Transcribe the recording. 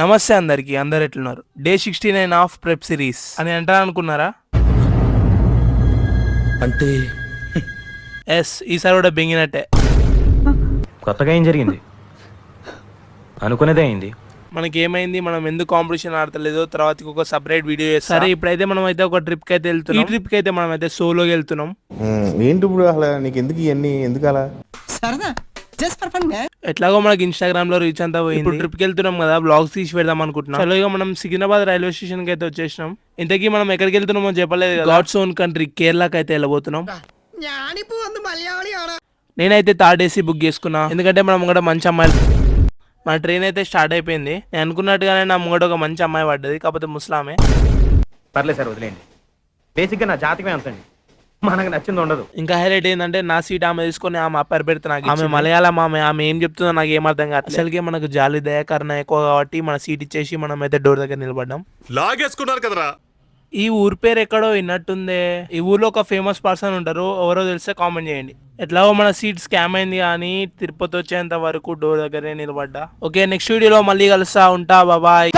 నమస్తే అందరికి, అందరు ఎట్లున్నారు? డే 69 ఆఫ్ ప్రెప్ సిరీస్ అని అంటారా అనుకున్నారా? అంటే ఎస్, ఈసారి కూడా బెంగినట్టే. కొత్తగా ఏం జరిగింది? అనుకునేదే అయింది. మనకి ఏమైంది, మనం ఎందుకు కాంపిటీషన్ ఆడతలేదో తర్వాత ఒక సపరేట్ వీడియో చేస్తాం. సరే, ఇప్పుడైతే మనం అయితే ఒక ట్రిప్ కి అయితే వెళ్తున్నాం. ఈ ట్రిప్ కి అయితే మనం అయితే సోలోకి వెళ్తున్నాం. ఏంటి ఇప్పుడు అసలు నీకు ఎందుకు ఇవన్నీ, ఎందుకు అలా? సరదా జస్ట్ ఫర్ ఫన్. ఎట్లాగో మనకి ఇన్స్టాగ్రామ్ లో రీచ్ అంతా పోయింది. ఇప్పుడు ట్రిప్ కి వెళ్తున్నాం కదా, బ్లాగ్స్ తీసి పెడదాం అనుకుంటున్నాం. చలోగా మనం సికింద్రాబాద్ రైల్వే స్టేషన్ కి అయితే వచ్చేసినాం. ఇంతకీ మనం ఎక్కడికి వెళ్తున్నామో చెప్పలేదు కదా. గాడ్స్ ఓన్ కంట్రీ కేరళకి అయితే వెళ్ళబోతున్నాం. నేనైతే థర్డ్ ఏసీ బుక్ చేసుకున్నా, ఎందుకంటే మనం ముంగట మంచి అమ్మాయిలు. మన ట్రైన్ అయితే స్టార్ట్ అయిపోయింది. నేను అనుకున్నట్టుగానే నా ముంగట ఒక మంచి అమ్మాయి పడ్డది, కాకపోతే ముస్లామే. పర్లేదు సార్, వదిలేండి. బేసిక్గా నా జాతకమే అంతండి, మనకు నచ్చింది ఉండదు. ఇంకా హైలైట్ ఏంటంటే నా సీట్ ఆమె తీసుకొని ఆమె అప్పర్ పెడితే నాకు, ఆమె మలయాళం, ఆమె ఏం చెప్తుందో నాకు ఏం అర్థం కాదు. అసలుకే మనకు జాలి దయాకరణ ఎక్కువ కాబట్టి మన సీట్ ఇచ్చేసి మనం అయితే డోర్ దగ్గర నిలబడ్డాం. లాగేసుకున్నారు కదరా. ఈ ఊరి పేరు ఎక్కడో విన్నట్టుందే. ఈ ఊర్లో ఒక ఫేమస్ పర్సన్ ఉంటారు, ఎవరో తెలిస్తే కామెంట్ చేయండి. ఎట్లాగో మన సీట్ స్కామ్ అయింది కానీ తిరుపతి వచ్చేంత వరకు డోర్ దగ్గరే నిలబడ్డా. ఓకే, నెక్స్ట్ వీడియోలో మళ్ళీ కలుస్తా ఉంటా. బాబాయ్.